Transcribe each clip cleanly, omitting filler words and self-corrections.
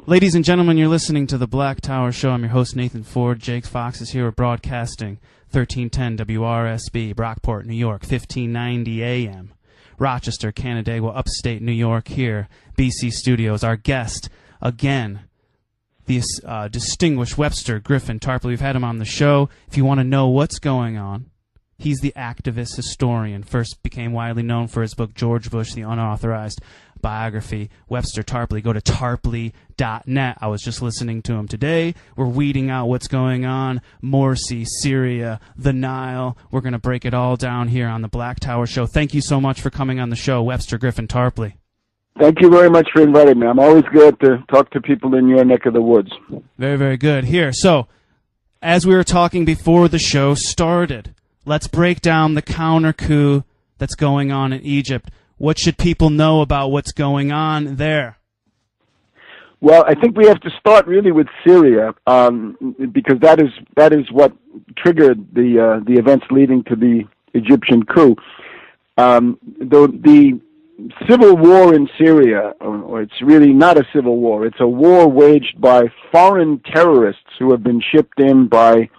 Ladies and gentlemen, you're listening to The Black Tower Show. I'm your host, Nathan Ford. Jake Fox is here. We're broadcasting 1310 WRSB, Brockport, New York, 1590 AM. Rochester, Canandaigua, upstate New York here, BC Studios. Our guest, again, the distinguished Webster Griffin Tarpley. We've had him on the show. If you want to know what's going on, he's the activist historian. First became widely known for his book, George Bush, the Unauthorized Biography. Webster Tarpley. Go to tarpley.net. I was just listening to him today. We're weeding out what's going on. Morsi, Syria, the Nile. We're going to break it all down here on the Black Tower Show. Thank you so much for coming on the show, Webster Griffin Tarpley. Thank you very much for inviting me. I'm always glad to talk to people in your neck of the woods. Very, very good. Here, so, as we were talking before the show started, let's break down the counter-coup that's going on in Egypt. What should people know about what's going on there? Well, I think we have to start really with Syria, because that is what triggered the events leading to the Egyptian coup. The civil war in Syria, or it's really not a civil war, it's a war waged by foreign terrorists who have been shipped in by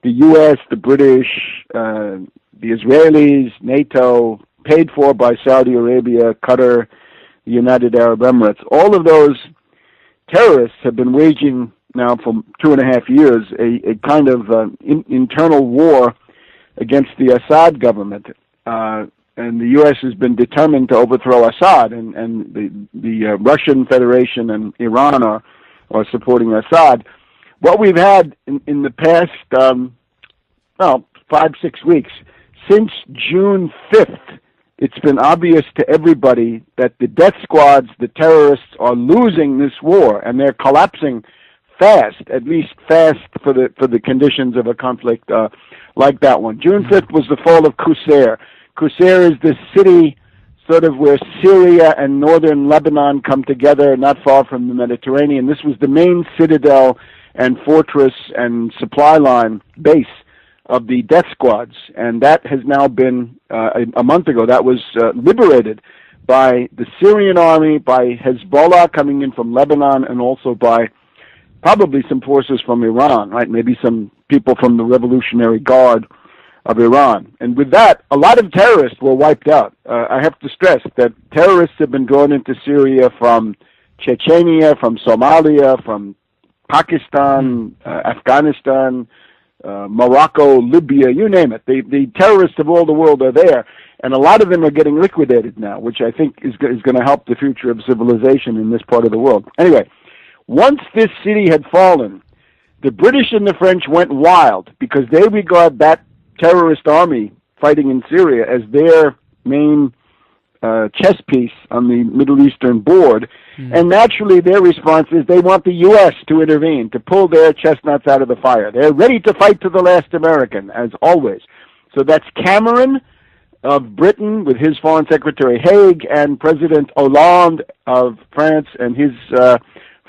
the U.S., the British, the Israelis, NATO, paid for by Saudi Arabia, Qatar, the United Arab Emirates. All of those terrorists have been waging now for 2.5 years a kind of internal war against the Assad government. And the U.S. has been determined to overthrow Assad, and the Russian Federation and Iran are supporting Assad. What we've had in the past, 5-6 weeks, since June 5th, it's been obvious to everybody that the death squads, the terrorists, are losing this war, and they're collapsing fast, at least fast for the conditions of a conflict like that one. June 5th was the fall of Qusair. Qusair is this city sort of where Syria and northern Lebanon come together, not far from the Mediterranean. This was the main citadel and fortress and supply line base of the death squads, and that has now been, a month ago, that was liberated by the Syrian army, by Hezbollah coming in from Lebanon, and also by probably some forces from Iran, right? Maybe some people from the Revolutionary Guard of Iran. And with that, a lot of terrorists were wiped out. I have to stress that terrorists have been drawn into Syria from Chechnya, from Somalia, from Pakistan, Afghanistan, Morocco, Libya, you name it. The terrorists of all the world are there, and a lot of them are getting liquidated now, which I think is going to help the future of civilization in this part of the world. Anyway, once this city had fallen, the British and the French went wild because they regard that terrorist army fighting in Syria as their main chess piece on the Middle Eastern board. And naturally their response is they want the U.S. to intervene, to pull their chestnuts out of the fire. They're ready to fight to the last American, as always. So that's Cameron of Britain with his Foreign Secretary Haig, and President Hollande of France, and his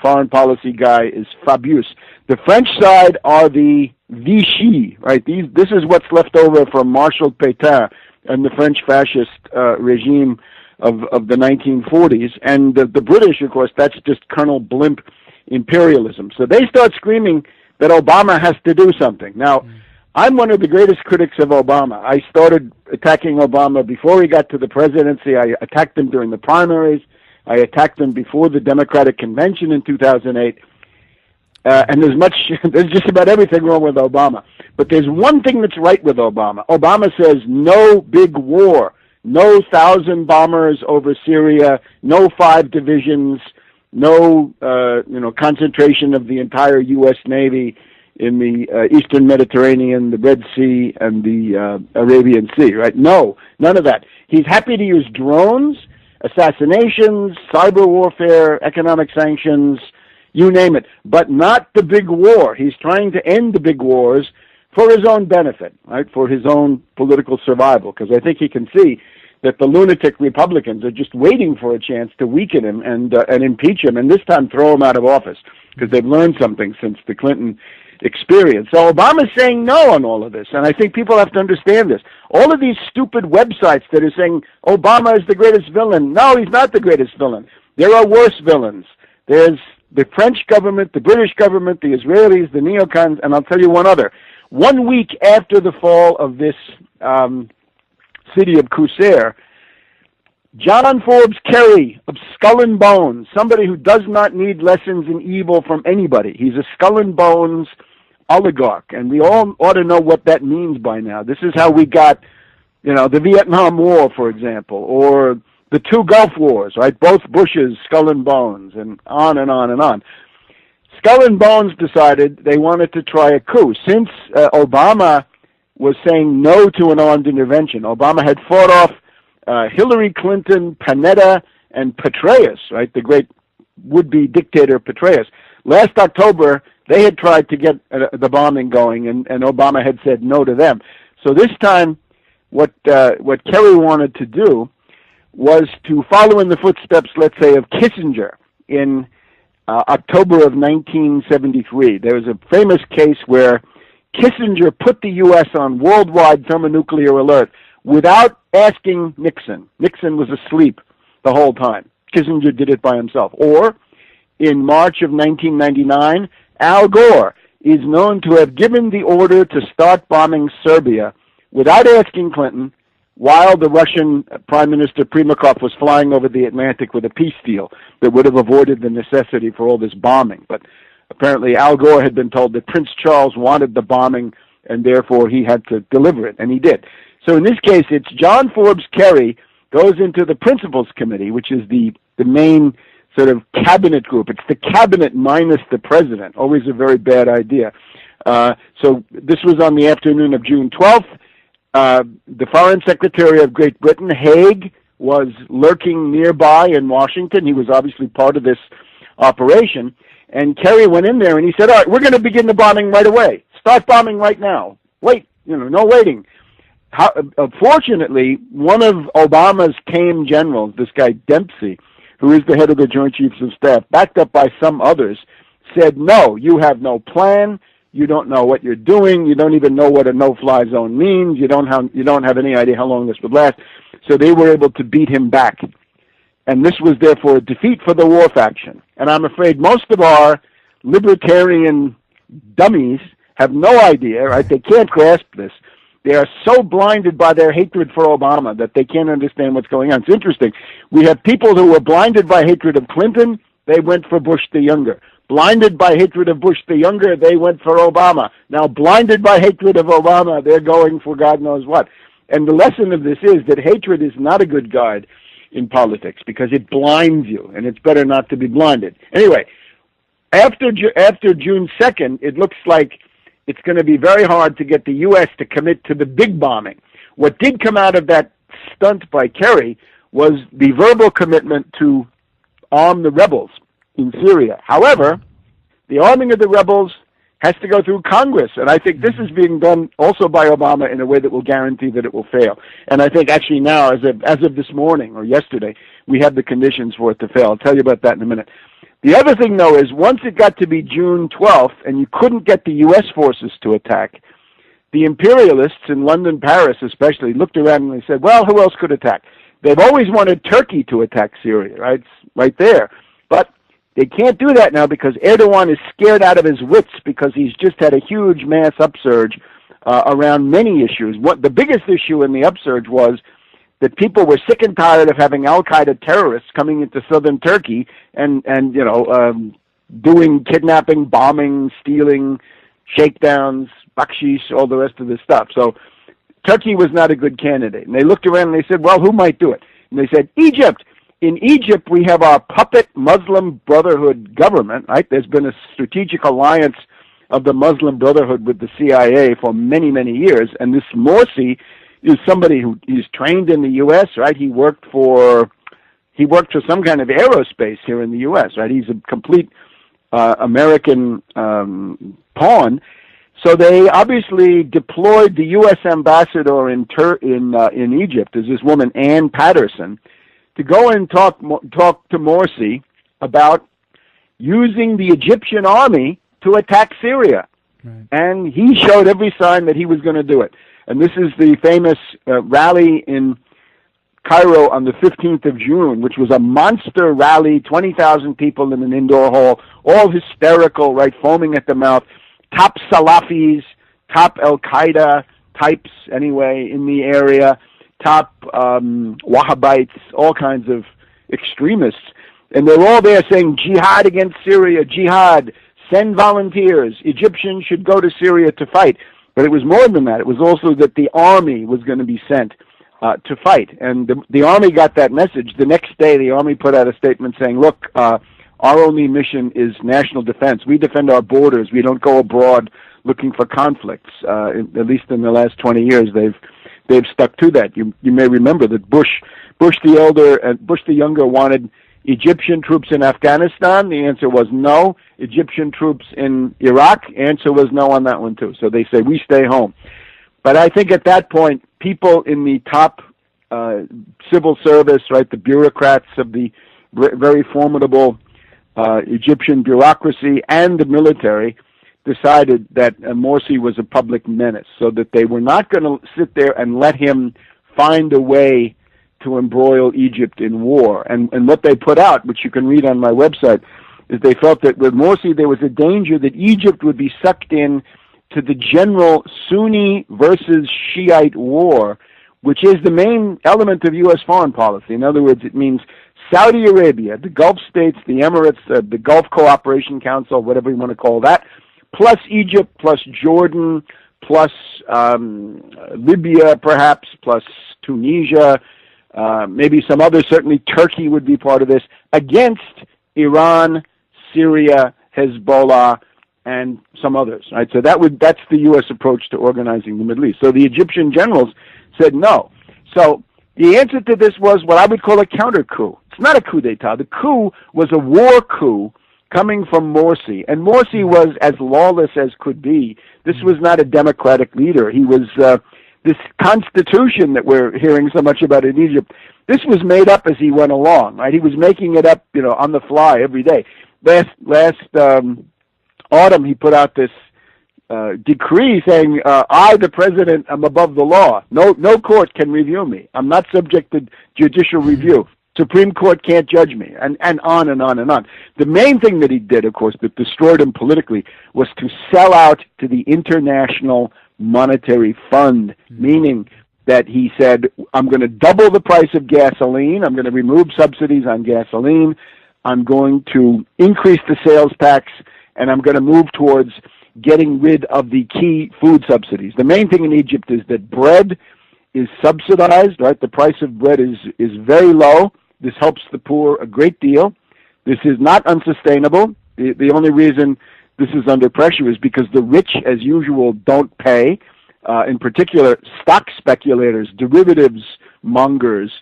foreign policy guy is Fabius. The French side are the Vichy, right? This is what's left over from Marshal Pétain and the French fascist regime of the 1940s. And the British, of course, that's just Colonel Blimp imperialism. So they start screaming that Obama has to do something. Now, I'm one of the greatest critics of Obama. I started attacking Obama before he got to the presidency. I attacked him during the primaries. I attacked him before the Democratic Convention in 2008. And there's just about everything wrong with Obama. But there's one thing that's right with Obama. Obama says no big war, no 1,000 bombers over Syria, no 5 divisions, no concentration of the entire U.S. Navy in the Eastern Mediterranean, the Red Sea, and the Arabian Sea, right? No, none of that. He's happy to use drones, assassinations, cyber warfare, economic sanctions, you name it, but not the big war. He's trying to end the big wars for his own benefit, right, for his own political survival, because I think he can see that the lunatic Republicans are just waiting for a chance to weaken him and impeach him, and this time throw him out of office, because they've learned something since the Clinton experience. So Obama's saying no on all of this, and I think people have to understand this. All of these stupid websites that are saying Obama is the greatest villain. No, he's not the greatest villain. There are worse villains. There's the French government, the British government, the Israelis, the neocons, and I'll tell you one other. 1 week after the fall of this city of Qusair, John Forbes Kerry of Skull and Bones, somebody who does not need lessons in evil from anybody. He's a Skull and Bones oligarch, and we all ought to know what that means by now. This is how we got, the Vietnam War, for example, or the two Gulf Wars, right? Both Bushes, Skull and Bones, and on and on and on. Skull and Bones decided they wanted to try a coup. Since Obama was saying no to an armed intervention, Obama had fought off Hillary Clinton, Panetta, and Petraeus, right? The great would-be dictator Petraeus. Last October, they had tried to get the bombing going, and Obama had said no to them. So this time, what Kerry wanted to do was to follow in the footsteps, let's say, of Kissinger in October of 1973. There was a famous case where Kissinger put the U.S. on worldwide thermonuclear alert without asking Nixon. Nixon was asleep the whole time. Kissinger did it by himself. Or, in March of 1999, Al Gore is known to have given the order to start bombing Serbia without asking Clinton, while the Russian Prime Minister Primakov was flying over the Atlantic with a peace deal that would have avoided the necessity for all this bombing. But apparently Al Gore had been told that Prince Charles wanted the bombing, and therefore he had to deliver it, and he did. So in this case, it's John Forbes Kerry goes into the Principals Committee, which is the main sort of cabinet group. It's the cabinet minus the president, always a very bad idea. So this was on the afternoon of June 12th. The Foreign Secretary of Great Britain, Haig, was lurking nearby in Washington. He was obviously part of this operation. And Kerry went in there and he said, all right, we're going to begin the bombing right away. Start bombing right now. Wait, no waiting. Fortunately, one of Obama's tame generals, this guy Dempsey, who is the head of the Joint Chiefs of Staff, backed up by some others, said, no, you have no plan. You don't know what you're doing. You don't even know what a no-fly zone means. You don't have any idea how long this would last. So they were able to beat him back. And this was therefore a defeat for the war faction. And I'm afraid most of our libertarian dummies have no idea, right? They can't grasp this. They are so blinded by their hatred for Obama that they can't understand what's going on. It's interesting. We have people who were blinded by hatred of Clinton. They went for Bush the Younger. Blinded by hatred of Bush the Younger, they went for Obama. Now, blinded by hatred of Obama, they're going for God knows what. And the lesson of this is that hatred is not a good guide in politics because it blinds you, and it's better not to be blinded. Anyway, after June 2nd, it looks like it's going to be very hard to get the U.S. to commit to the big bombing. What did come out of that stunt by Kerry was the verbal commitment to arm the rebels in Syria. However, the arming of the rebels has to go through Congress, and I think this is being done also by Obama in a way that will guarantee that it will fail. And I think actually now, as of this morning or yesterday, we have the conditions for it to fail. I'll tell you about that in a minute. The other thing, though, is once it got to be June 12th and you couldn't get the U.S. forces to attack, the imperialists in London, Paris especially, looked around and they said, well, who else could attack? They've always wanted Turkey to attack Syria, right? It's right there. But they can't do that now because Erdogan is scared out of his wits because he's just had a huge mass upsurge around many issues. The biggest issue in the upsurge was that people were sick and tired of having al-Qaeda terrorists coming into southern Turkey and doing kidnapping, bombing, stealing, shakedowns, bakshish, all the rest of this stuff. So Turkey was not a good candidate. And they looked around and they said, well, who might do it? And they said, Egypt. In Egypt, we have our puppet Muslim Brotherhood government, right? There's been a strategic alliance of the Muslim Brotherhood with the CIA for many, many years. And this Morsi is somebody who is trained in the U.S., right? He worked for some kind of aerospace here in the U.S., right? He's a complete American pawn. So they obviously deployed the U.S. ambassador in Egypt, is this woman Ann Patterson, to go and talk to Morsi about using the Egyptian army to attack Syria. Right. And he showed every sign that he was going to do it. And this is the famous rally in Cairo on the 15th of June, which was a monster rally, 20,000 people in an indoor hall, all hysterical, right, foaming at the mouth, top Salafis, top Al-Qaeda types, anyway, in the area, top Wahhabites, all kinds of extremists. And they're all there saying, jihad against Syria, jihad, send volunteers, Egyptians should go to Syria to fight. But it was more than that. It was also that the army was going to be sent to fight. And the army got that message. The next day, the army put out a statement saying, look, our only mission is national defense. We defend our borders. We don't go abroad looking for conflicts. At least in the last 20 years, they've stuck to that. You may remember that Bush the elder and Bush the younger wanted Egyptian troops in Afghanistan. The answer was no. Egyptian troops in Iraq. Answer was no on that one too. So they say we stay home. But I think at that point, people in the top civil service, right, the bureaucrats of the very formidable Egyptian bureaucracy and the military decided that Morsi was a public menace, so that they were not going to sit there and let him find a way to embroil Egypt in war. And what they put out, which you can read on my website, is they felt that with Morsi there was a danger that Egypt would be sucked in to the general Sunni versus Shiite war, which is the main element of U.S. foreign policy. In other words, it means Saudi Arabia, the Gulf states, the Emirates, the Gulf Cooperation Council, whatever you want to call that, plus Egypt, plus Jordan, plus Libya perhaps, plus Tunisia, maybe some others, certainly Turkey would be part of this, against Iran, Syria, Hezbollah, and some others, right? So that's the U.S. approach to organizing the Middle East. So the Egyptian generals said no. So the answer to this was what I would call a counter coup. It's not a coup d'etat. The coup was a war coup coming from Morsi, and Morsi was as lawless as could be. This was not a democratic leader. He was this constitution that we're hearing so much about in Egypt. This was made up as he went along, right? He was making it up, on the fly every day. Last autumn, he put out this decree saying, I, the president, am above the law. No court can review me. I'm not subject to judicial review. Supreme Court can't judge me, and on and on and on. The main thing that he did, of course, that destroyed him politically, was to sell out to the International Monetary Fund, meaning that he said, I'm going to double the price of gasoline, I'm going to remove subsidies on gasoline, I'm going to increase the sales tax, and I'm going to move towards getting rid of the key food subsidies. The main thing in Egypt is that bread is subsidized, right? The price of bread is very low. This helps the poor a great deal. This is not unsustainable. The only reason this is under pressure is because the rich, as usual, don't pay. In particular, stock speculators, derivatives mongers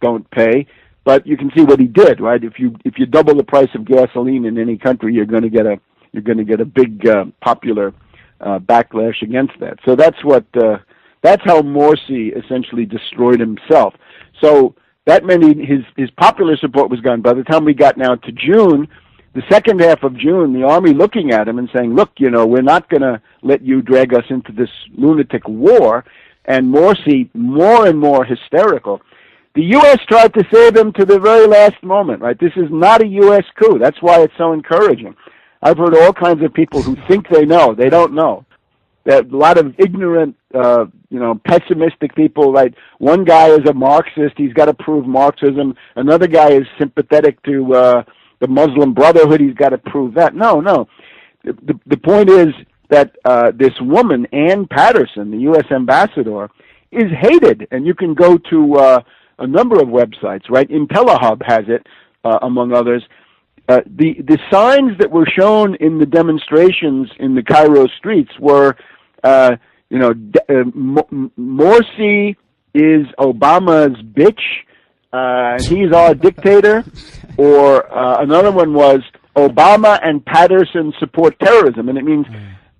don't pay. But you can see what he did, right? If you double the price of gasoline in any country, you're going to get a big popular backlash against that. So that's how Morsi essentially destroyed himself. So that meant his popular support was gone. By the time we got now to June, the second half of June, the army looking at him and saying, look, we're not going to let you drag us into this lunatic war. And Morsi, more and more hysterical. The U.S. tried to save him to the very last moment, right? This is not a U.S. coup. That's why it's so encouraging. I've heard all kinds of people who think they know. They don't know. There are a lot of ignorant, pessimistic people. Right? One guy is a Marxist. He's got to prove Marxism. Another guy is sympathetic to the Muslim Brotherhood. He's got to prove that. No. The point is that this woman, Ann Patterson, the U.S. ambassador, is hated. And you can go to a number of websites, right? IntelliHub has it, among others. The signs that were shown in the demonstrations in the Cairo streets were, Morsi is Obama's bitch, he's our dictator, or another one was Obama and Patterson support terrorism, and it means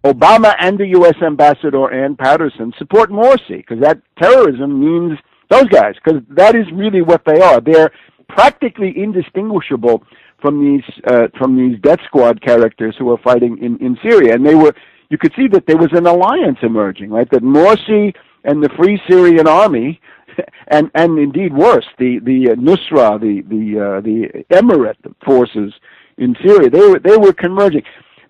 Obama and the U.S. ambassador Ann Patterson support Morsi, because that terrorism means those guys, because that is really what they are. They're practically indistinguishable from these death squad characters who are fighting in Syria. And you could see that there was an alliance emerging, right? That Morsi and the Free Syrian Army and indeed worse, the Nusra, the Emirate forces in Syria, they were converging.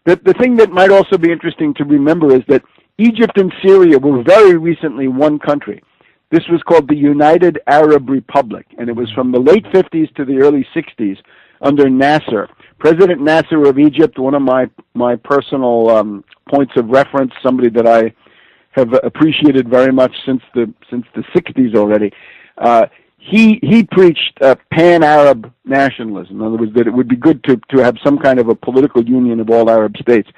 The thing that might also be interesting to remember is that Egypt and Syria were very recently one country. This was called the United Arab Republic, and it was from the late 50s to the early 60s under Nasser. President Nasser of Egypt, one of my personal points of reference, somebody that I have appreciated very much since the 60s already. He preached pan-Arab nationalism. In other words, that it would be good to have some kind of a political union of all Arab states.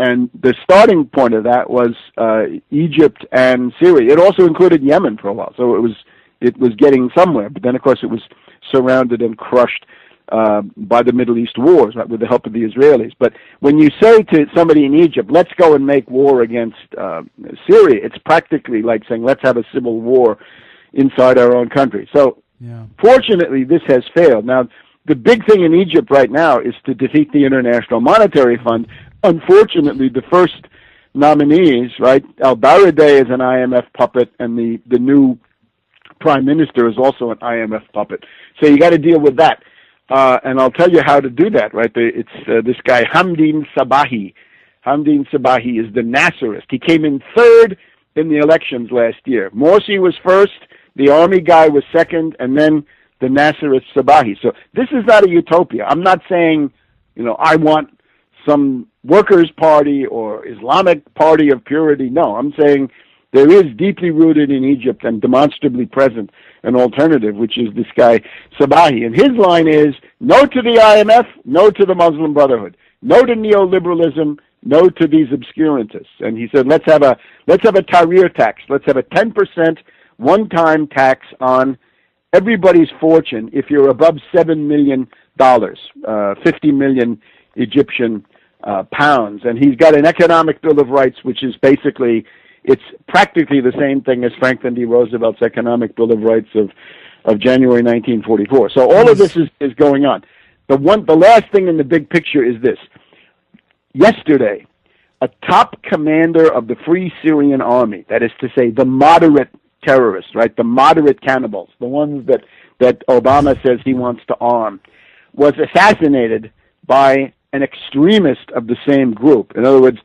And the starting point of that was Egypt and Syria. It also included Yemen for a while, so it was getting somewhere. But then, of course, it was surrounded and crushed by the Middle East wars, right, with the help of the Israelis. But when you say to somebody in Egypt, let's go and make war against Syria, it's practically like saying, let's have a civil war inside our own country. So, fortunately, this has failed. Now, the big thing in Egypt right now is to defeat the International Monetary Fund. Unfortunately, the first nominees, right, al-Baradei is an IMF puppet, and the new prime minister is also an IMF puppet. So you got to deal with that. And I'll tell you how to do that, right? It's this guy, Hamdin Sabahi. Hamdin Sabahi is the Nasserist. He came in third in the elections last year. Morsi was first, the army guy was second, and then the Nasserist Sabahi. So this is not a utopia. I'm not saying, I want some workers' party or Islamic party of purity. No, I'm saying there is deeply rooted in Egypt and demonstrably present an alternative, which is this guy Sabahi. And his line is, no to the IMF, no to the Muslim Brotherhood, no to neoliberalism, no to these obscurantists. And he said, let's have a Tahrir tax. Let's have a 10% one-time tax on everybody's fortune if you're above $7 million, 50 million Egyptian pounds. And he's got an economic bill of rights, which is basically, it's practically the same thing as Franklin D. Roosevelt's economic bill of rights of January 1944. So all of this is going on. The last thing in the big picture is this. Yesterday, a top commander of the Free Syrian Army, that is to say the moderate terrorists, right, the moderate cannibals, the ones that Obama says he wants to arm, was assassinated by an extremist of the same group. In other words,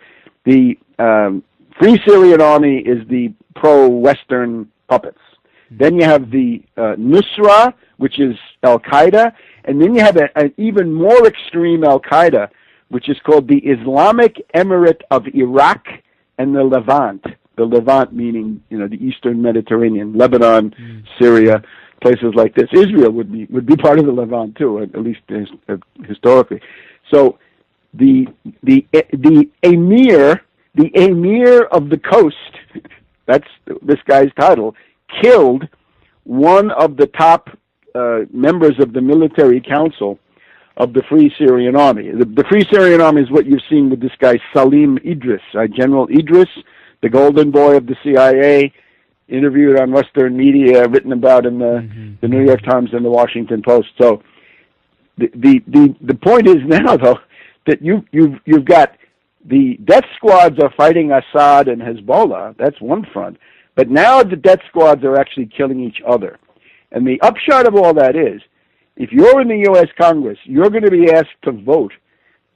the Free Syrian Army is the pro-Western puppets. Then you have the Nusra, which is Al-Qaeda, and then you have an even more extreme Al-Qaeda, which is called the Islamic Emirate of Iraq and the Levant. The Levant meaning, the Eastern Mediterranean, Lebanon, Syria, places like this. Israel would be part of the Levant too, at least historically. So the emir of the coast, that's this guy's title, killed one of the top members of the military council of the Free Syrian Army. The Free Syrian Army is what you've seen with this guy Salim Idris, General Idris, the golden boy of the CIA, interviewed on Western media, written about in the New York Times and the Washington Post. So the point is now, though, that you've got the death squads are fighting Assad and Hezbollah. That's one front. But now the death squads are actually killing each other. And the upshot of all that is, if you're in the U.S. Congress, you're going to be asked to vote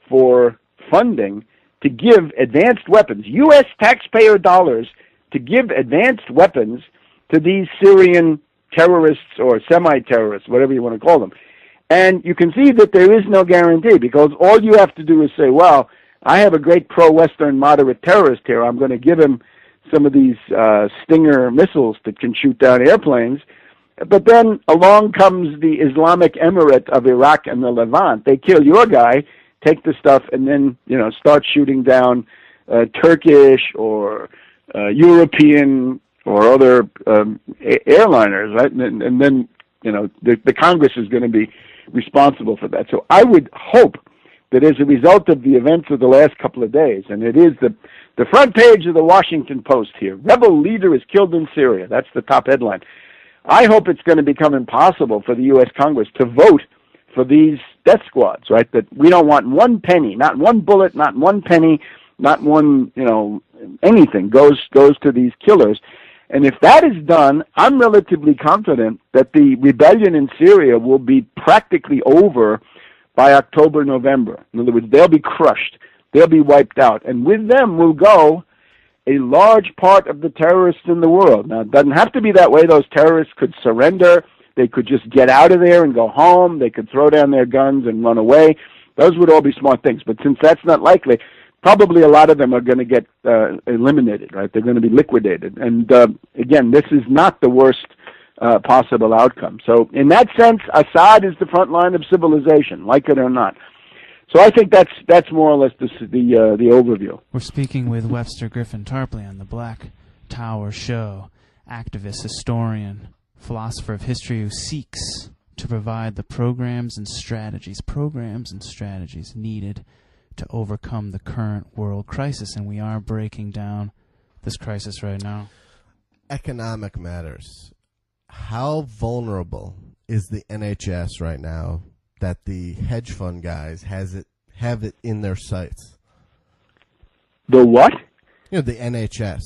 for funding to give advanced weapons, U.S. taxpayer dollars, to give advanced weapons to these Syrian terrorists or semi-terrorists, whatever you want to call them. And you can see that there is no guarantee, because all you have to do is say, well, I have a great pro-Western moderate terrorist here. I'm going to give him some of these Stinger missiles that can shoot down airplanes. But then along comes the Islamic Emirate of Iraq and the Levant. They kill your guy, take the stuff, and then start shooting down Turkish or European or other airliners, right? And then the Congress is going to be responsible for that. So I would hope that as a result of the events of the last couple of days, and it is the front page of the Washington Post here, rebel leader is killed in Syria. That's the top headline. I hope it's going to become impossible for the U.S. Congress to vote for these death squads, right? That we don't want one penny, not one bullet, not one penny, not one, anything goes to these killers. And if that is done, I'm relatively confident that the rebellion in Syria will be practically over by October, November. In other words, they'll be crushed. They'll be wiped out. And with them will go a large part of the terrorists in the world. Now, it doesn't have to be that way. Those terrorists could surrender. They could just get out of there and go home. They could throw down their guns and run away. Those would all be smart things. But since that's not likely, probably a lot of them are going to get eliminated, right? They're going to be liquidated. And again, this is not the worst possible outcome. So in that sense, Assad is the front line of civilization, like it or not. So I think that's more or less the overview. We're speaking with Webster Griffin Tarpley on the Black Tower Show, activist, historian, philosopher of history who seeks to provide the programs and strategies needed to overcome the current world crisis. And we are breaking down this crisis right now. Economic matters. How vulnerable is the NHS right now that the hedge fund guys have it in their sights? The what? The NHS.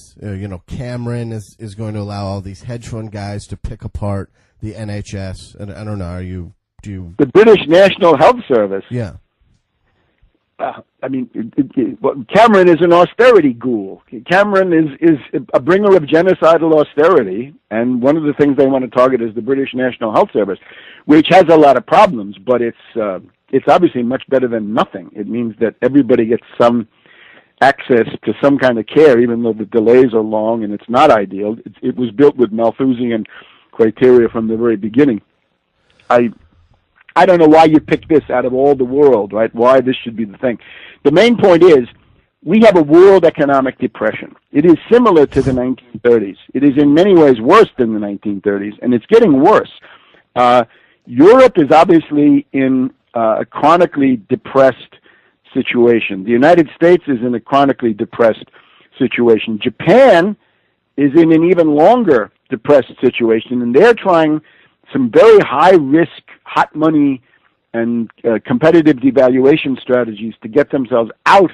Cameron is going to allow all these hedge fund guys to pick apart the NHS. And I don't know, the British National Health Service? Yeah. Cameron is an austerity ghoul. Cameron is a bringer of genocidal austerity, and one of the things they want to target is the British National Health Service, which has a lot of problems, but it's obviously much better than nothing. It means that everybody gets some access to some kind of care, even though the delays are long and it's not ideal. It was built with Malthusian criteria from the very beginning. I don't know why you picked this out of all the world, right? Why this should be the thing. The main point is we have a world economic depression. It is similar to the 1930s. It is in many ways worse than the 1930s, and it's getting worse. Europe is obviously in a chronically depressed situation. The United States is in a chronically depressed situation. Japan is in an even longer depressed situation, and they're trying some very high-risk, hot money, and competitive devaluation strategies to get themselves out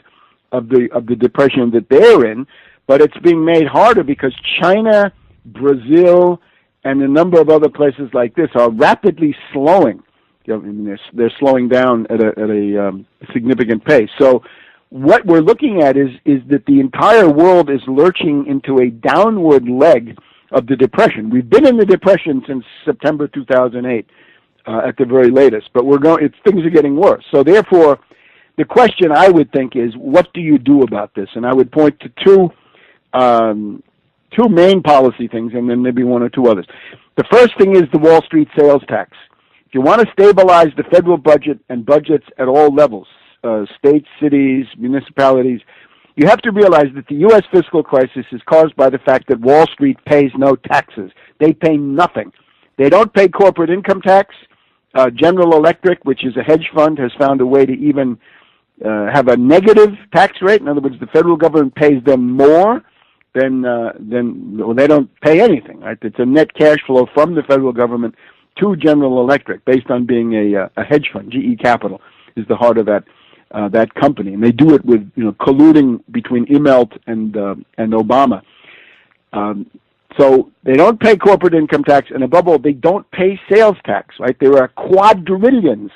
of the depression that they're in. But it's being made harder because China, Brazil, and a number of other places like this are rapidly slowing. They're slowing down at a significant pace. So what we're looking at is that the entire world is lurching into a downward leg of the depression. We've been in the depression since September 2008 at the very latest, but things are getting worse. So therefore, the question I would think is, what do you do about this? And I would point to two main policy things, and then maybe one or two others. The first thing is the Wall Street sales tax. If you want to stabilize the federal budget and budgets at all levels, states, cities, municipalities, you have to realize that the U.S. fiscal crisis is caused by the fact that Wall Street pays no taxes. They pay nothing. They don't pay corporate income tax. General Electric, which is a hedge fund, has found a way to even have a negative tax rate. In other words, the federal government pays them more than they don't pay anything. Right? It's a net cash flow from the federal government to General Electric based on being a hedge fund. GE Capital is the heart of that company, and they do it with colluding between Immelt and Obama. So they don't pay corporate income tax, and above all, they don't pay sales tax. Right? There are quadrillions,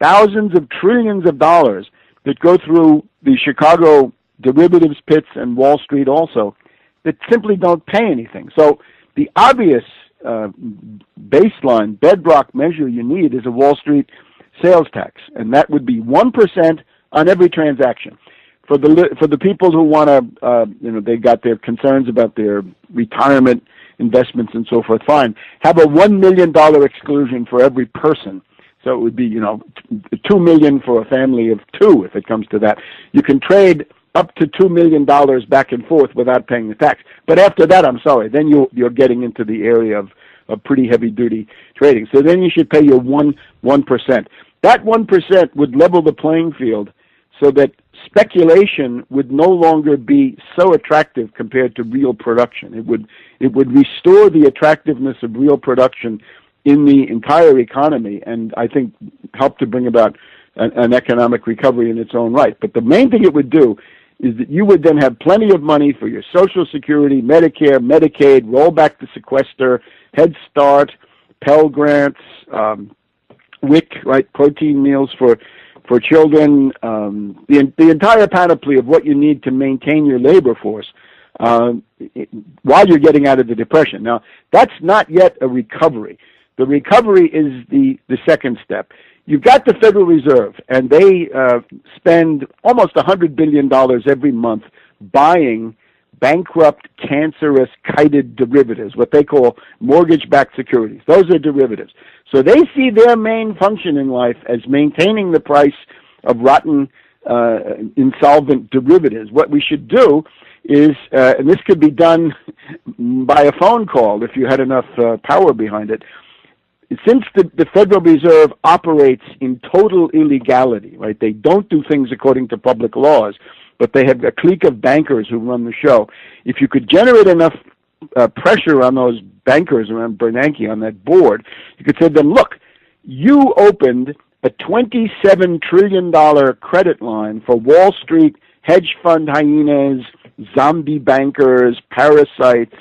thousands of trillions of dollars that go through the Chicago derivatives pits and Wall Street also that simply don't pay anything. So the obvious baseline bedrock measure you need is a Wall Street sales tax, and that would be 1% on every transaction. For the people who want to, they got their concerns about their retirement investments and so forth. Fine, have a $1 million exclusion for every person. So it would be, $2 million for a family of two if it comes to that. You can trade up to $2 million back and forth without paying the tax. But after that, I'm sorry, then you're getting into the area of pretty heavy-duty trading. So then you should pay your 1%. That 1% would level the playing field so that speculation would no longer be so attractive compared to real production. It would restore the attractiveness of real production in the entire economy, and I think help to bring about an economic recovery in its own right. But the main thing it would do is that you would then have plenty of money for your Social Security, Medicare, Medicaid, rollback to sequester, Head Start, Pell Grants, WIC, right, protein meals for children, the entire panoply of what you need to maintain your labor force while you're getting out of the Depression. Now, that's not yet a recovery. The recovery is the second step. You've got the Federal Reserve, and they spend almost $100 billion every month buying bankrupt, cancerous, kited derivatives, what they call mortgage-backed securities. Those are derivatives. So they see their main function in life as maintaining the price of rotten, insolvent derivatives. What we should do is, and this could be done by a phone call if you had enough power behind it, since the Federal Reserve operates in total illegality, right? They don't do things according to public laws, but they have a clique of bankers who run the show. If you could generate enough pressure on those bankers around Bernanke on that board, you could say to them, look, you opened a $27 trillion credit line for Wall Street hedge fund hyenas, zombie bankers, parasites,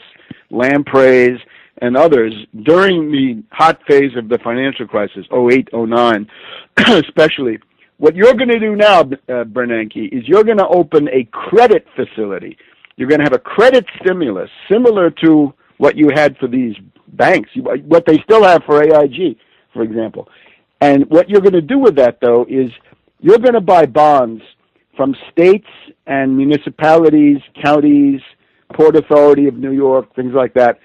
lampreys, and others during the hot phase of the financial crisis, 08, 09, especially. What you're going to do now, Bernanke, is you're going to open a credit facility. You're going to have a credit stimulus similar to what you had for these banks, what they still have for AIG, for example. And what you're going to do with that, though, is you're going to buy bonds from states and municipalities, counties, Port Authority of New York, things like that,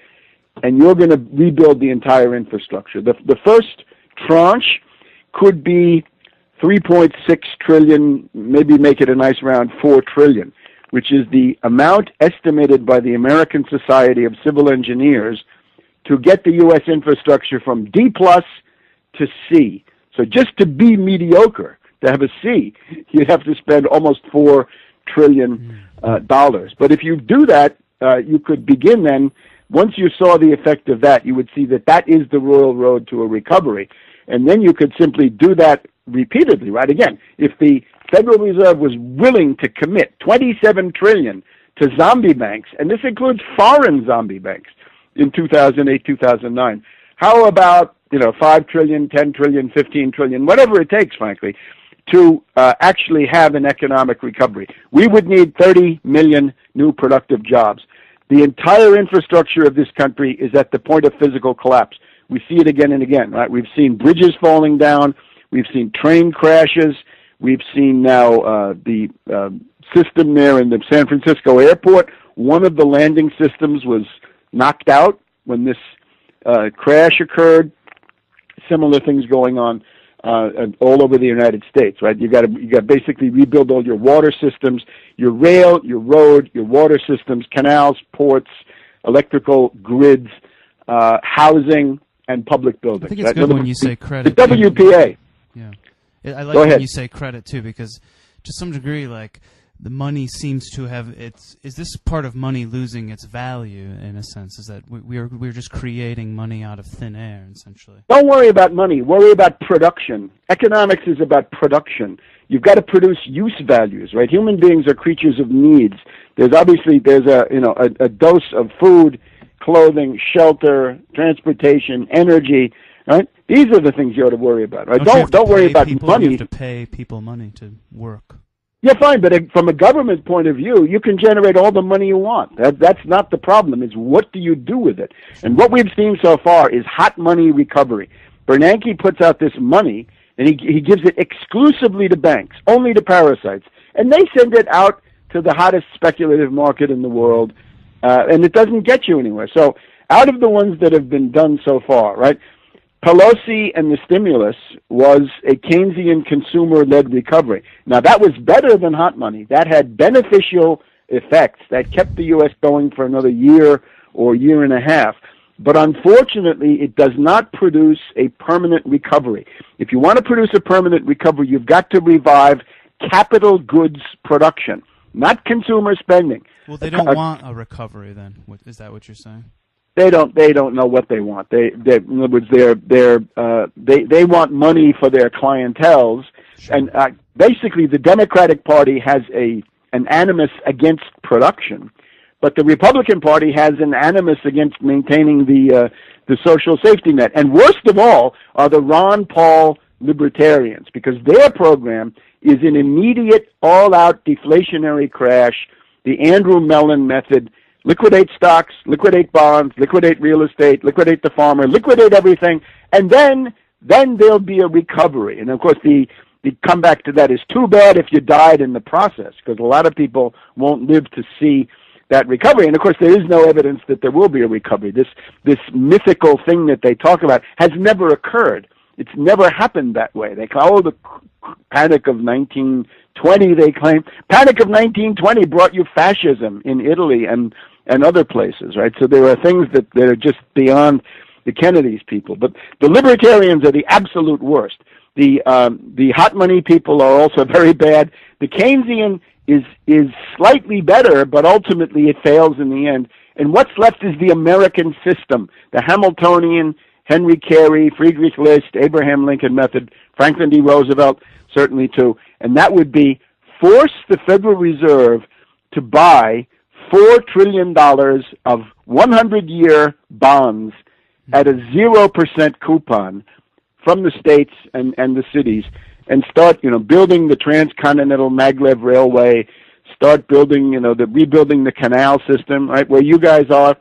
and you're going to rebuild the entire infrastructure. The first tranche could be 3.6 trillion, maybe make it a nice round 4 trillion, which is the amount estimated by the American Society of Civil Engineers to get the U.S. infrastructure from D plus to C. So just to be mediocre, to have a C, you'd have to spend almost $4 trillion. But if you do that, you could begin then, once you saw the effect of that, you would see that that is the royal road to a recovery. And then you could simply do that repeatedly, right? Again, if the Federal Reserve was willing to commit $27 trillion to zombie banks, and this includes foreign zombie banks in 2008, 2009, how about, 5 trillion, 10 trillion, 15 trillion, whatever it takes, frankly, to actually have an economic recovery? We would need 30 million new productive jobs. The entire infrastructure of this country is at the point of physical collapse. We see it again and again, right? We've seen bridges falling down. We've seen train crashes. We've seen now the system there in the San Francisco airport. One of the landing systems was knocked out when this crash occurred. Similar things going on all over the United States, right? You got to basically rebuild all your water systems, your rail, your road, your water systems, canals, ports, electrical grids, housing, and public buildings. I think it's good when you say credit. The WPA. Yeah, I like when you say credit too, because to some degree, like, the money seems to have is this part of money losing its value in a sense? Is that we're just creating money out of thin air, essentially? Don't worry about money. Worry about production. Economics is about production. You've got to produce use values, right? Human beings are creatures of needs. There's a dose of food, clothing, shelter, transportation, energy, right? These are the things you ought to worry about, right? Don't worry about money. You have to pay people money to work. Yeah, fine, but from a government point of view, you can generate all the money you want. That's not the problem. It's what do you do with it? And what we've seen so far is hot money recovery. Bernanke puts out this money, and he gives it exclusively to banks, only to parasites. And they send it out to the hottest speculative market in the world, and it doesn't get you anywhere. So out of the ones that have been done so far, right, Pelosi and the stimulus was a Keynesian consumer-led recovery. Now, that was better than hot money. That had beneficial effects that kept the U.S. going for another year or year and a half. But unfortunately, it does not produce a permanent recovery. If you want to produce a permanent recovery, you've got to revive capital goods production, not consumer spending. Well, they don't want a recovery then. Is that what you're saying? They don't know what they want. In other words, they want money for their clienteles, sure. And basically the Democratic Party has an animus against production, but the Republican Party has an animus against maintaining the social safety net. And worst of all are the Ron Paul libertarians, because their program is an immediate, all-out deflationary crash, the Andrew Mellon method: liquidate stocks, liquidate bonds, liquidate real estate, liquidate the farmer, liquidate everything, and then there'll be a recovery. And of course, the comeback to that is too bad if you died in the process, because a lot of people won't live to see that recovery. And of course, there is no evidence that there will be a recovery. This mythical thing that they talk about has never occurred. It's never happened that way. They call the Panic of 1920, they claim. Panic of 1920 brought you fascism in Italy and other places, right? So there are things that are just beyond the Kennedys people. But the libertarians are the absolute worst. The hot money people are also very bad. The Keynesian is slightly better, but ultimately it fails in the end. And what's left is the American system, the Hamiltonian, Henry Carey, Friedrich List, Abraham Lincoln method, Franklin D. Roosevelt certainly too. And that would be force the Federal Reserve to buy $4 trillion of 100-year bonds at a 0% coupon from the states and the cities, and start, building the transcontinental maglev railway, start building, rebuilding the canal system, right? Where you guys are,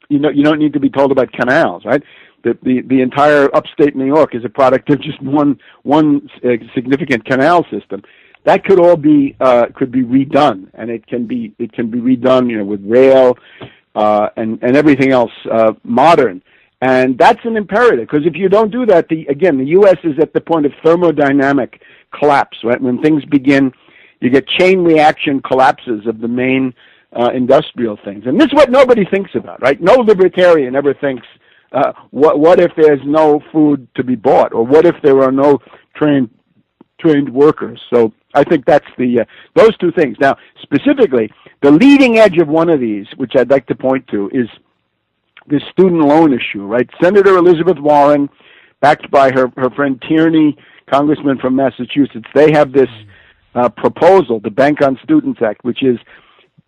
you don't need to be told about canals, right? The entire upstate New York is a product of just one significant canal system. That could all be redone, and it can be redone, with rail and everything else modern. And that's an imperative, because if you don't do that, the U.S. is at the point of thermodynamic collapse, right? When things begin, you get chain reaction collapses of the main industrial things. And this is what nobody thinks about, right? No libertarian ever thinks, what if there's no food to be bought, or what if there are no trained workers? So I think that's those two things. Now, specifically, the leading edge of one of these, which I'd like to point to, is this student loan issue, right? Senator Elizabeth Warren, backed by her friend Tierney, congressman from Massachusetts, they have this proposal, the Bank on Students Act, which is,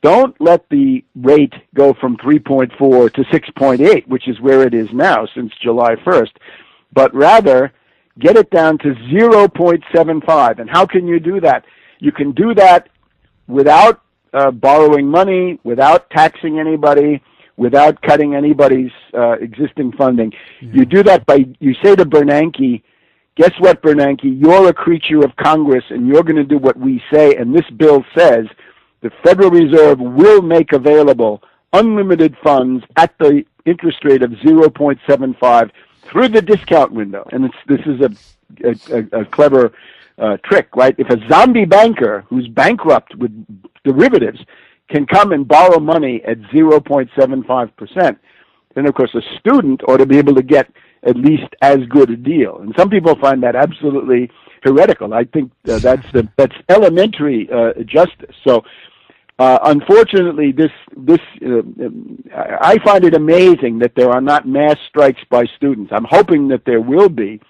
don't let the rate go from 3.4 to 6.8, which is where it is now since July 1st, but rather get it down to 0.75. And how can you do that? You can do that without borrowing money, without taxing anybody, without cutting anybody's existing funding. Yeah. You do that you say to Bernanke, guess what, Bernanke, you're a creature of Congress, and you're going to do what we say, and this bill says the Federal Reserve will make available unlimited funds at the interest rate of 0.75 through the discount window. And this is a clever trick, right? If a zombie banker who's bankrupt with derivatives can come and borrow money at 0.75%, then of course a student ought to be able to get at least as good a deal. And some people find that absolutely heretical. I think that's elementary justice. So unfortunately, I find it amazing that there are not mass strikes by students. I'm hoping that there will be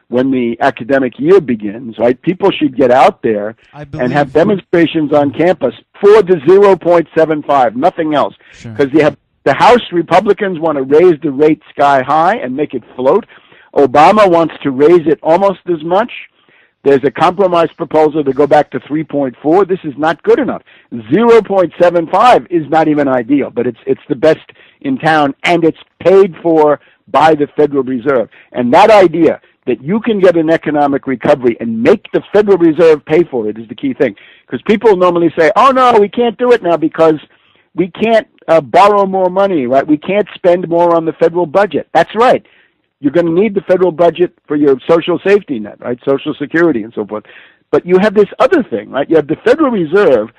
when the academic year begins, right? People should get out there and have demonstrations on campus for the 0.75, nothing else. Because you have the House Republicans want to raise the rate sky high and make it float. Obama wants to raise it almost as much. There's a compromise proposal to go back to 3.4. This is not good enough. 0.75 is not even ideal, but it's the best in town, and it's paid for by the Federal Reserve. And that idea that you can get an economic recovery and make the Federal Reserve pay for it is the key thing. Because people normally say, oh, no, we can't do it now because we can't borrow more money, right? We can't spend more on the federal budget. That's right. You're going to need the federal budget for your social safety net, right? Social Security and so forth. But you have this other thing, right? You have the Federal Reserve,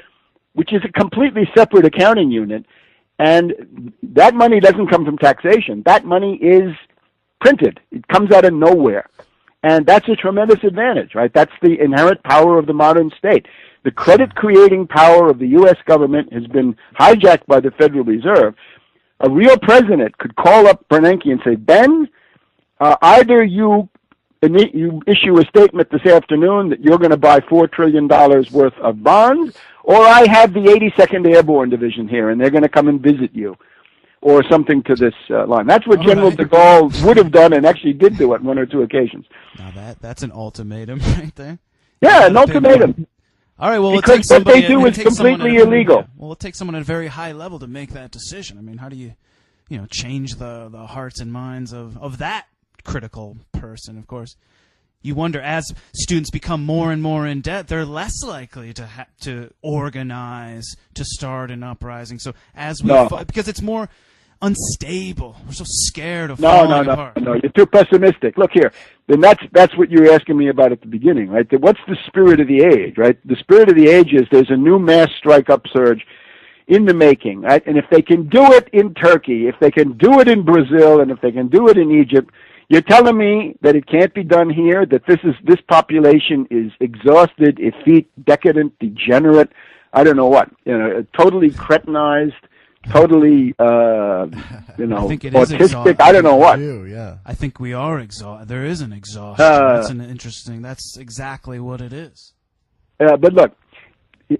which is a completely separate accounting unit, and that money doesn't come from taxation. That money is printed. It comes out of nowhere. And that's a tremendous advantage, right? That's the inherent power of the modern state. The credit-creating power of the U.S. government has been hijacked by the Federal Reserve. A real president could call up Bernanke and say, Ben, either you you issue a statement this afternoon that you're going to buy $4 trillion worth of bonds, or I have the 82nd Airborne Division here, and they're going to come and visit you, or something to this line. That's what General de Gaulle would have done and actually did do on one or two occasions. Now that's an ultimatum right there. Yeah, an ultimatum. All right, well, because what they do is completely illegal. Well, it takes someone at a very high level to make that decision. I mean, how do you change the hearts and minds of that critical person? Of course, you wonder, as students become more and more in debt, they're less likely to organize, to start an uprising. So as we because it's more unstable, we're so scared of falling apart. No, you're too pessimistic. Look here, then that's what you were asking me about at the beginning, right? What's the spirit of the age, right? The spirit of the age is there's a new mass strike upsurge in the making, right? And if they can do it in Turkey, if they can do it in Brazil, and if they can do it in Egypt, you're telling me that it can't be done here, that this population is exhausted, effete, decadent, degenerate, I don't know what, totally cretinized, totally, autistic, I don't know what. I think we are exhausted. There is an exhaustion. That's exactly what it is. But look,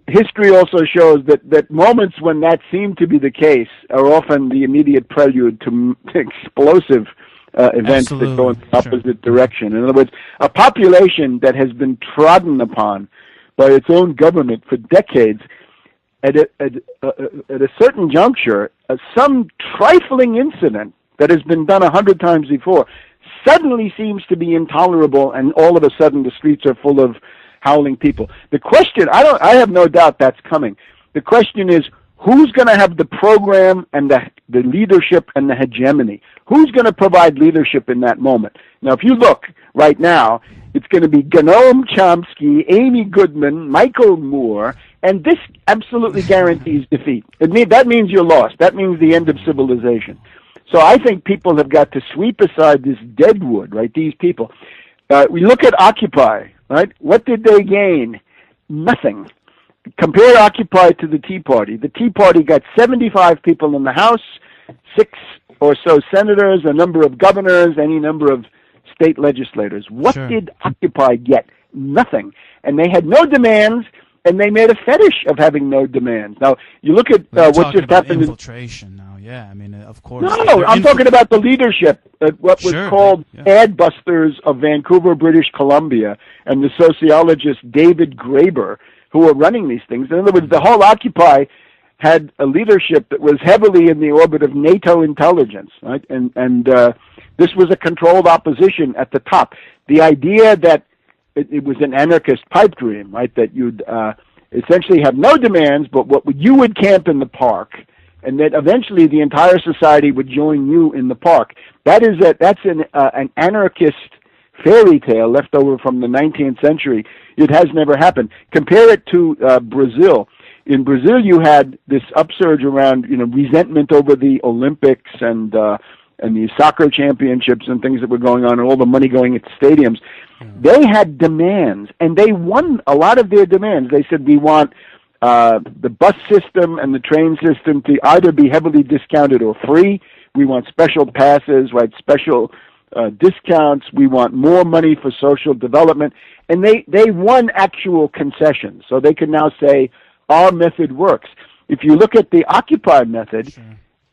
history also shows that moments when that seemed to be the case are often the immediate prelude to explosive events that go in the opposite direction. In other words, a population that has been trodden upon by its own government for decades, at a certain juncture, some trifling incident that has been done 100 times before suddenly seems to be intolerable, and all of a sudden the streets are full of howling people. The question, I have no doubt that's coming. The question is, who's going to have the program and the leadership and the hegemony? Who's going to provide leadership in that moment? Now, if you look right now, it's going to be Noam Chomsky, Amy Goodman, Michael Moore, and this absolutely guarantees defeat. That means you're lost. That means the end of civilization. So I think people have got to sweep aside this deadwood, right, these people. We look at Occupy, right? What did they gain? Nothing. Compare Occupy to the Tea Party. The Tea Party got 75 people in the House, 6 or so senators, a number of governors, any number of state legislators. What did Occupy get? Nothing. And they had no demands, and they made a fetish of having no demands. Now, you look at what just happened. Infiltration now, yeah. I mean, of course. No, I'm talking about the leadership, what was called Adbusters of Vancouver, British Columbia, and the sociologist David Graeber, who were running these things. In other words, the whole Occupy had a leadership that was heavily in the orbit of NATO intelligence, right? And this was a controlled opposition at the top. The idea that it was an anarchist pipe dream, right? That you'd essentially have no demands, but you would camp in the park, and that eventually the entire society would join you in the park. That's an anarchist fairy tale left over from the 19th century. It has never happened. Compare it to Brazil. In Brazil, you had this upsurge around, resentment over the Olympics and the soccer championships and things that were going on, and all the money going into stadiums. They had demands, and they won a lot of their demands. They said, we want the bus system and the train system to either be heavily discounted or free. We want special passes, right? Special discounts. We want more money for social development. And they won actual concessions. So they can now say, our method works. If you look at the Occupy method,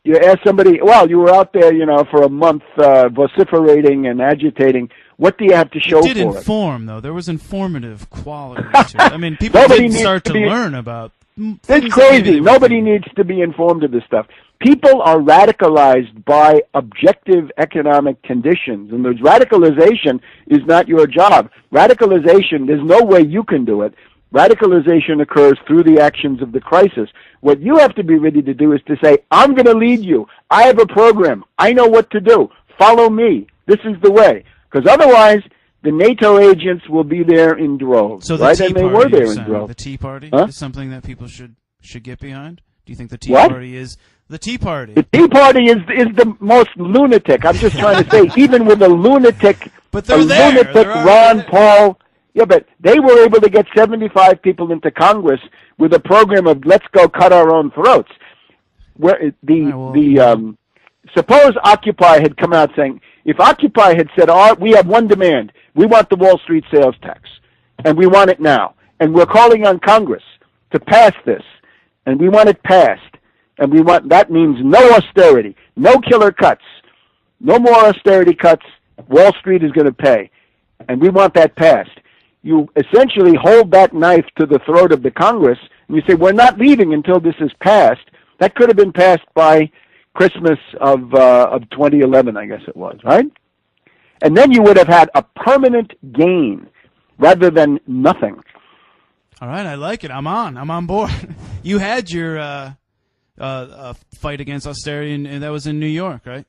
you ask somebody, well, you were out there, for a month vociferating and agitating. What do you have to show for it? It did inform, though. There was informative quality to it. I mean, people did start to learn about things. It's crazy. Nobody needs to be informed of this stuff. People are radicalized by objective economic conditions, and radicalization is not your job. Radicalization, there's no way you can do it. Radicalization occurs through the actions of the crisis. What you have to be ready to do is to say, I'm going to lead you. I have a program. I know what to do. Follow me. This is the way. Because otherwise, the NATO agents will be there in droves. So right? And they were there in droves. The Tea Party is something that people should get behind? Do you think the Tea Party is the Tea Party? The Tea Party is the most lunatic. I'm just trying to say, even with a lunatic, Ron Paul. Yeah, but they were able to get 75 people into Congress with a program of let's go cut our own throats. Where suppose Occupy had come out saying, If Occupy had said, we have one demand, we want the Wall Street sales tax, and we want it now, and we're calling on Congress to pass this, and we want it passed, and that means no austerity, no killer cuts, no more austerity cuts, Wall Street is going to pay, and we want that passed. You essentially hold that knife to the throat of the Congress, and you say, we're not leaving until this is passed. That could have been passed by Christmas of 2011, I guess it was, right? And then you would have had a permanent gain rather than nothing. All right, I like it. I'm on board. You had your fight against austerity, and that was in New York, right?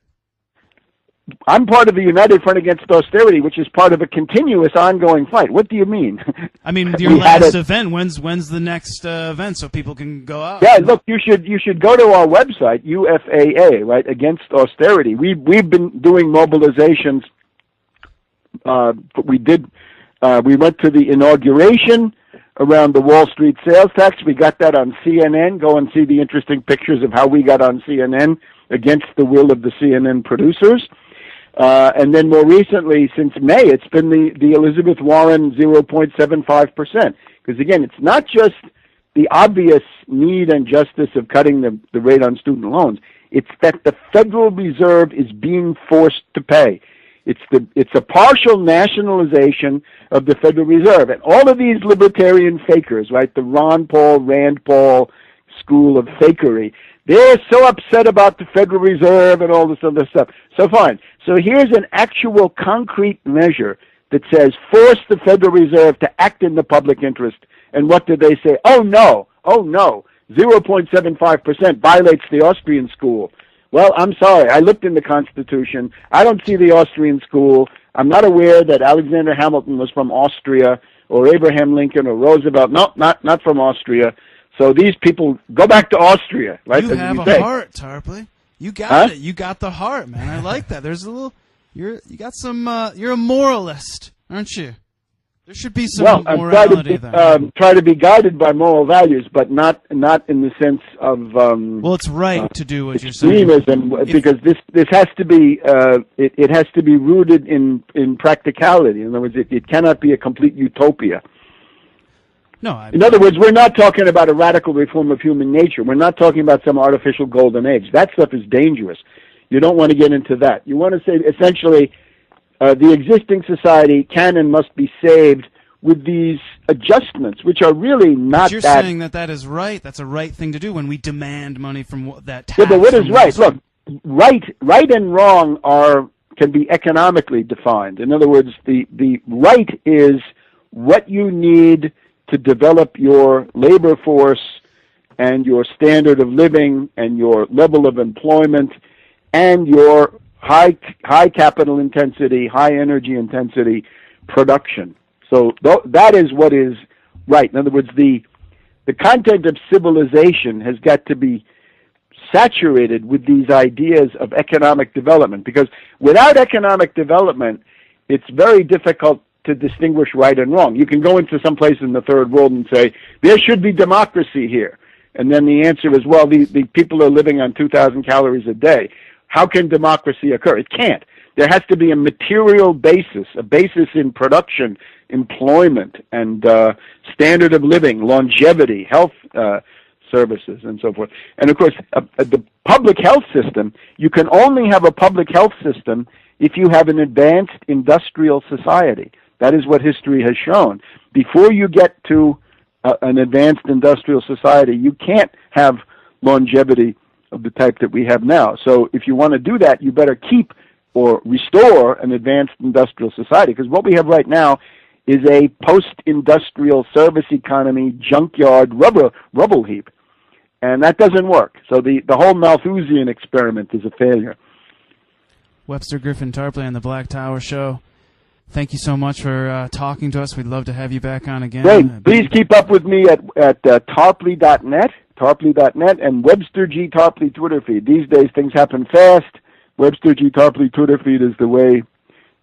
I'm part of the United Front Against Austerity, which is part of a continuous, ongoing fight. What do you mean? I mean, your last event. When's the next event so people can go out? Yeah, look, you should go to our website, UFAA, right, Against Austerity. We've been doing mobilizations. We went to the inauguration around the Wall Street sales tax. We got that on CNN. Go and see the interesting pictures of how we got on CNN against the will of the CNN producers. And then more recently, since May, it's been the Elizabeth Warren 0.75%. Because again, it's not just the obvious need and justice of cutting the rate on student loans. It's that the Federal Reserve is being forced to pay. It's a partial nationalization of the Federal Reserve. And all of these libertarian fakers, right, the Ron Paul, Rand Paul school of fakery, they're so upset about the Federal Reserve and all this other stuff. So fine. So here's an actual concrete measure that says force the Federal Reserve to act in the public interest. And what did they say? Oh no, 0.75% violates the Austrian school. Well, I'm sorry. I looked in the Constitution. I don't see the Austrian school. I'm not aware that Alexander Hamilton was from Austria or Abraham Lincoln or Roosevelt. No, not from Austria. So these people go back to Austria, right? You have a heart, Tarpley. You got it. You got the heart, man. I like that. There's a little. You're a moralist, aren't you? There should be some morality there. Try to be guided by moral values, but not in the sense of. Well, it's right to do what you're saying. Extremism, because this has to be it has to be rooted in practicality. In other words, it cannot be a complete utopia. No. In other words, we're not talking about a radical reform of human nature. We're not talking about some artificial golden age. That stuff is dangerous. You don't want to get into that. You want to say essentially. The existing society can and must be saved with these adjustments, which are really not but you're saying that is right. That's a right thing to do when we demand money from that tax. Yeah, but what is right? Look, right and wrong can be economically defined. In other words, the right is what you need to develop your labor force and your standard of living and your level of employment and your high capital intensity, high energy intensity production. So that is what is right. In other words, the content of civilization has got to be saturated with these ideas of economic development, because without economic development, it's very difficult to distinguish right and wrong. You can go into some place in the third world and say, there should be democracy here. And then the answer is, well, the people are living on 2,000 calories a day. How can democracy occur? It can't. There has to be a material basis, a basis in production, employment, and standard of living, longevity, health services, and so forth. And, of course, the public health system, you can only have a public health system if you have an advanced industrial society. That is what history has shown. Before you get to an advanced industrial society, you can't have longevity of the type that we have now. So if you want to do that, you better keep or restore an advanced industrial society, because what we have right now is a post-industrial service economy junkyard rubble heap. And that doesn't work. So the whole Malthusian experiment is a failure. Webster, Griffin, Tarpley on the Black Tower Show. Thank you so much for talking to us. We'd love to have you back on again. Great. Please keep up with me at tarpley.net. Tarpley.net and Webster G. Tarpley Twitter feed. These days things happen fast. Webster G. Tarpley Twitter feed is the way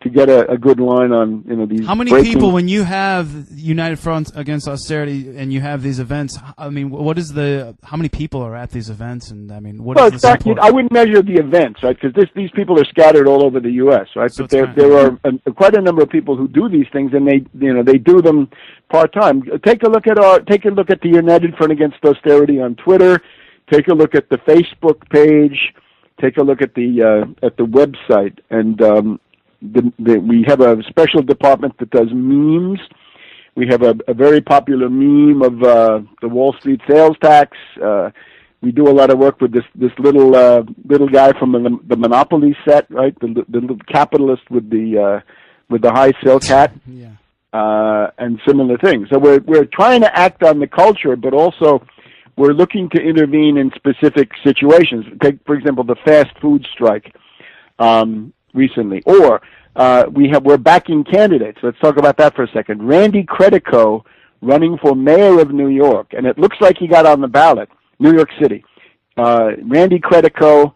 to to get a good line on these. How many people, when you have United Front Against Austerity and you have these events? I mean, how many people are at these events? And I mean, what is the support? I wouldn't measure the events, right? Because these people are scattered all over the U.S., right? So but there are quite a number of people who do these things, and they do them part time. Take a look at the United Front Against Austerity on Twitter. Take a look at the Facebook page. Take a look at the website, and we have a special department that does memes. We have a very popular meme of the Wall Street sales tax. We do a lot of work with this little guy from the Monopoly set, right? The little capitalist with the high silk hat, and similar things. So we're trying to act on the culture, but also we're looking to intervene in specific situations. Take, for example, the fast food strike recently. Or we're backing candidates. Let's talk about that for a second. Randy Credico running for mayor of New York, and it looks like he got on the ballot, New York City. Randy Credico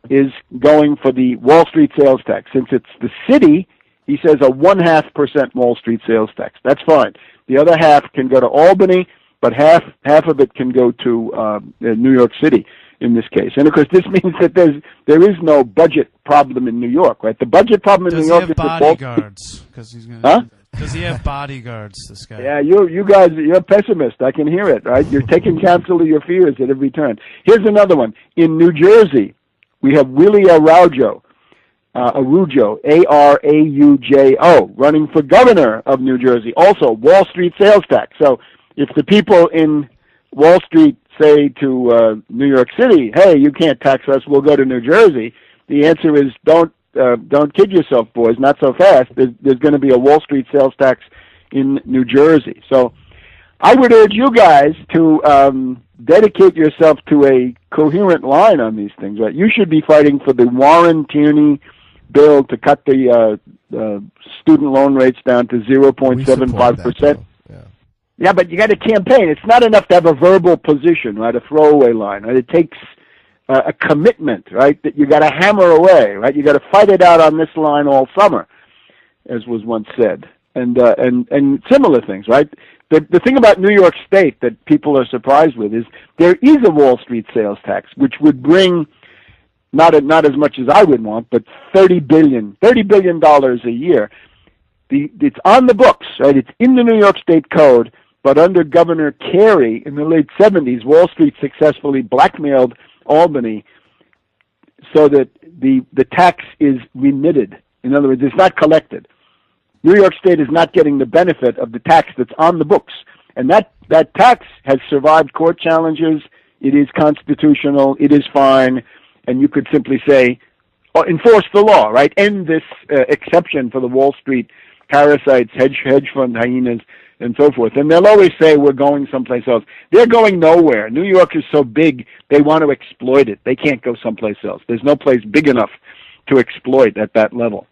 is going for the Wall Street sales tax. Since it's the city, he says a 0.5% Wall Street sales tax. That's fine. The other half can go to Albany, but half of it can go to New York City in this case. And of course, this means that there is no budget problem in New York, right? The budget problem in New York is bodyguards? Does he have bodyguards? This guy. Yeah, you guys, you're a pessimist. I can hear it, right? You're taking counsel of your fears at every turn. Here's another one. In New Jersey, we have Willie Araujo, Araujo, running for governor of New Jersey. Also, Wall Street sales tax. So if the people in Wall Street say to New York City, "Hey, you can't tax us. We'll go to New Jersey," the answer is don't kid yourself, boys. Not so fast. There's going to be a Wall Street sales tax in New Jersey. So I would urge you guys to dedicate yourself to a coherent line on these things. Right? You should be fighting for the Warren Tierney bill to cut the student loan rates down to 0.75%. Yeah, but you got to campaign. It's not enough to have a verbal position, right? A throwaway line. Right? It takes a commitment, right? That you got to hammer away, right? You got to fight it out on this line all summer, as was once said, and similar things, right? The thing about New York State that people are surprised with is there is a Wall Street sales tax, which would bring not as much as I would want, but $30 billion a year. It's on the books, right? It's in the New York State Code. But under Governor Carey in the late 70s, Wall Street successfully blackmailed Albany so that the tax is remitted. In other words, it's not collected. New York State is not getting the benefit of the tax that's on the books. And that tax has survived court challenges. It is constitutional. It is fine. And you could simply say, enforce the law, right? End this exception for the Wall Street parasites, hedge fund hyenas, and so forth. And they'll always say we're going someplace else. They're going nowhere. New York is so big, they want to exploit it. They can't go someplace else. There's no place big enough to exploit at that level.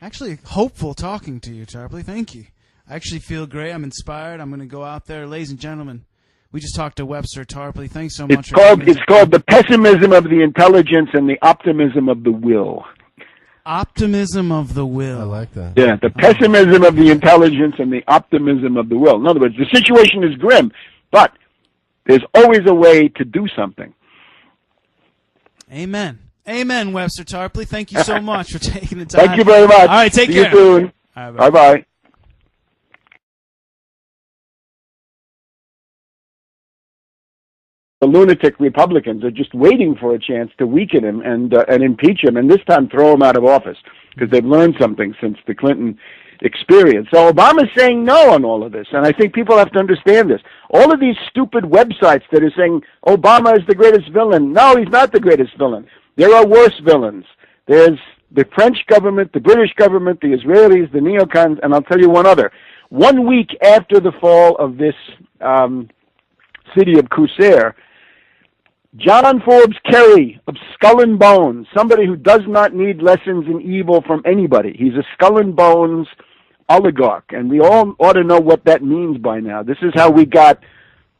Actually, hopeful talking to you, Tarpley. Thank you. I actually feel great. I'm inspired. I'm going to go out there. Ladies and gentlemen, we just talked to Webster Tarpley. Thanks so much. It's called the pessimism of the intelligence and the optimism of the will. Optimism of the will. I like that. Yeah, the pessimism of the intelligence and the optimism of the will. In other words, the situation is grim, but there's always a way to do something. Amen. Amen, Webster Tarpley. Thank you so much for taking the time. Thank you very much. All right, take care. See you soon. Right, bye-bye. The lunatic Republicans are just waiting for a chance to weaken him and impeach him, and this time throw him out of office because they've learned something since the Clinton experience. So Obama's saying no on all of this, and I think people have to understand this. All of these stupid websites that are saying Obama is the greatest villain. No, he's not the greatest villain. There are worse villains. There's the French government, the British government, the Israelis, the neocons, and I'll tell you one other. 1 week after the fall of this city of Qusair, John Forbes Kerry of Skull and Bones, somebody who does not need lessons in evil from anybody. He's a Skull and Bones oligarch, and we all ought to know what that means by now. This is how we got,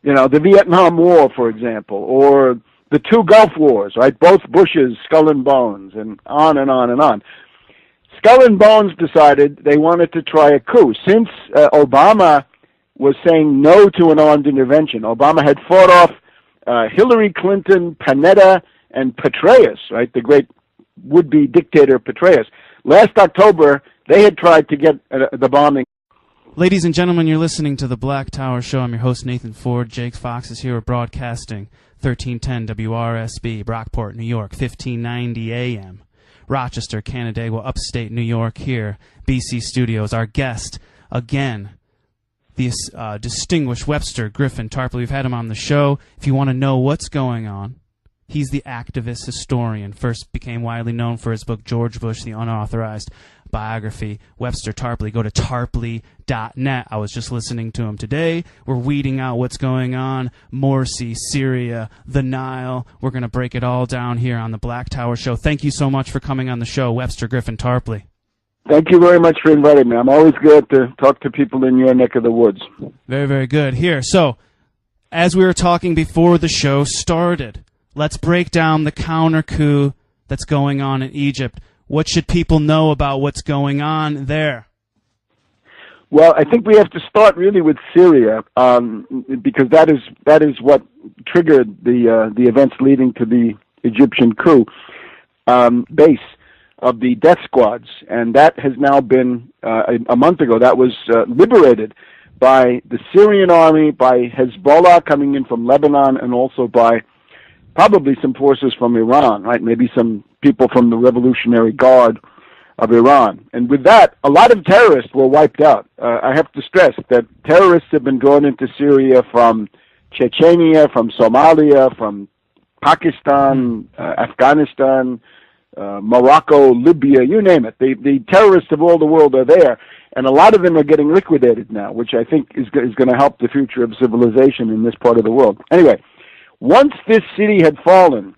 the Vietnam War, for example, or the two Gulf Wars, right? Both Bushes, Skull and Bones, and on and on and on. Skull and Bones decided they wanted to try a coup. Since Obama was saying no to an armed intervention, Obama had fought off Hillary Clinton, Panetta, and Petraeus, right, the great would-be dictator Petraeus. Last October, they had tried to get the bombing. Ladies and gentlemen, you're listening to the Black Tower Show. I'm your host, Nathan Ford. Jake Fox is here. We're broadcasting 1310 WRSB, Brockport, New York, 1590 AM. Rochester, Canandaigua, upstate New York here, BC Studios. Our guest, again, the distinguished Webster Griffin Tarpley. We've had him on the show. If you want to know what's going on, he's the activist historian. First became widely known for his book, George Bush, the Unauthorized Biography. Webster Tarpley. Go to tarpley.net. I was just listening to him today. We're weeding out what's going on. Morsi, Syria, the Nile. We're going to break it all down here on the Black Tower Show. Thank you so much for coming on the show, Webster Griffin Tarpley. Thank you very much for inviting me. I'm always glad to talk to people in your neck of the woods. Very, very good. Here, so, as we were talking before the show started, let's break down the counter-coup that's going on in Egypt. What should people know about what's going on there? Well, I think we have to start really with Syria, because that is what triggered the events leading to the Egyptian coup base of the death squads, and that has now been a month ago. That was liberated by the Syrian army, by Hezbollah coming in from Lebanon, and also by probably some forces from Iran, right? Maybe some people from the Revolutionary Guard of Iran. And with that, a lot of terrorists were wiped out. I have to stress that terrorists have been drawn into Syria from Chechnya, from Somalia, from Pakistan, Afghanistan, Morocco, Libya, you name it. The terrorists of all the world are there, and a lot of them are getting liquidated now, which I think is going to help the future of civilization in this part of the world. Anyway, once this city had fallen,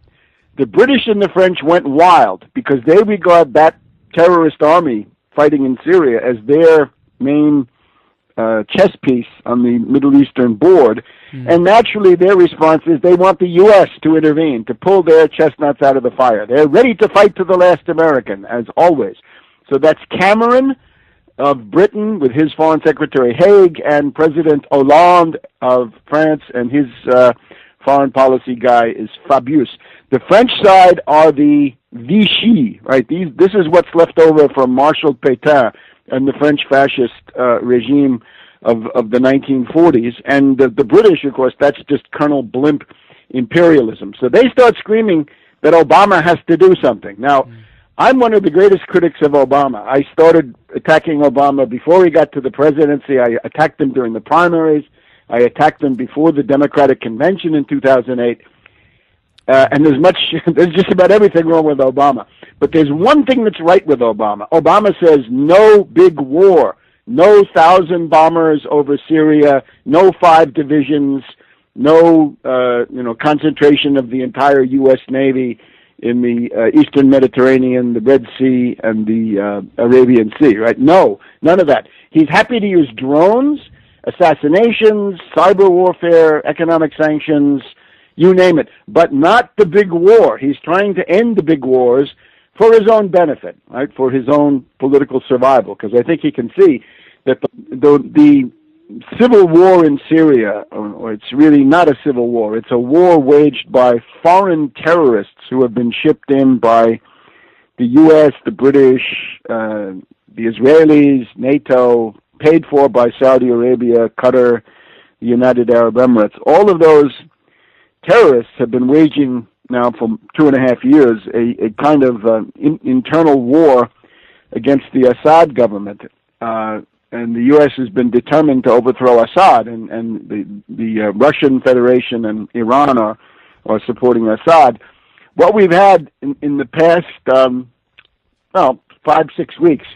the British and the French went wild because they regard that terrorist army fighting in Syria as their main chess piece on the Middle Eastern board. And naturally their response is they want the U.S. to intervene, to pull their chestnuts out of the fire. They're ready to fight to the last American, as always. So that's Cameron of Britain with his Foreign Secretary Haig, and President Hollande of France, and his foreign policy guy is Fabius. The French side are the Vichy, right? This is what's left over from Marshal Pétain and the French fascist regime of the 1940s. And the British, of course, that's just Colonel Blimp imperialism. So they start screaming that Obama has to do something. Now, I'm one of the greatest critics of Obama. I started attacking Obama before he got to the presidency. I attacked him during the primaries. I attacked him before the Democratic Convention in 2008. And there's just about everything wrong with Obama. But there's one thing that's right with Obama. Obama says no big war, no 1,000 bombers over Syria, no 5 divisions, no concentration of the entire U.S. Navy in the Eastern Mediterranean, the Red Sea, and the Arabian Sea, right? No, none of that. He's happy to use drones, assassinations, cyber warfare, economic sanctions, you name it, but not the big war. He's trying to end the big wars for his own benefit, right, for his own political survival, because I think he can see that the civil war in Syria, or it's really not a civil war, it's a war waged by foreign terrorists who have been shipped in by the U.S., the British, the Israelis, NATO, paid for by Saudi Arabia, Qatar, the United Arab Emirates. All of those terrorists have been waging now for 2.5 years a kind of internal war against the Assad government. And the U.S. has been determined to overthrow Assad, and the Russian Federation and Iran are supporting Assad. What we've had in the past, 5-6 weeks,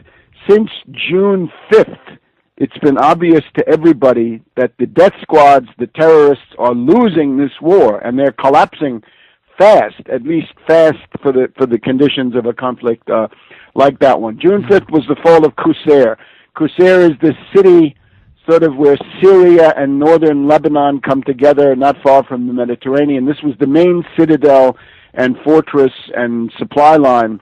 since June 5th, it's been obvious to everybody that the death squads, the terrorists, are losing this war, and they're collapsing fast, at least fast for the conditions of a conflict like that one. June 5th was the fall of Qusair. Qusair is this city sort of where Syria and northern Lebanon come together, not far from the Mediterranean. This was the main citadel and fortress and supply line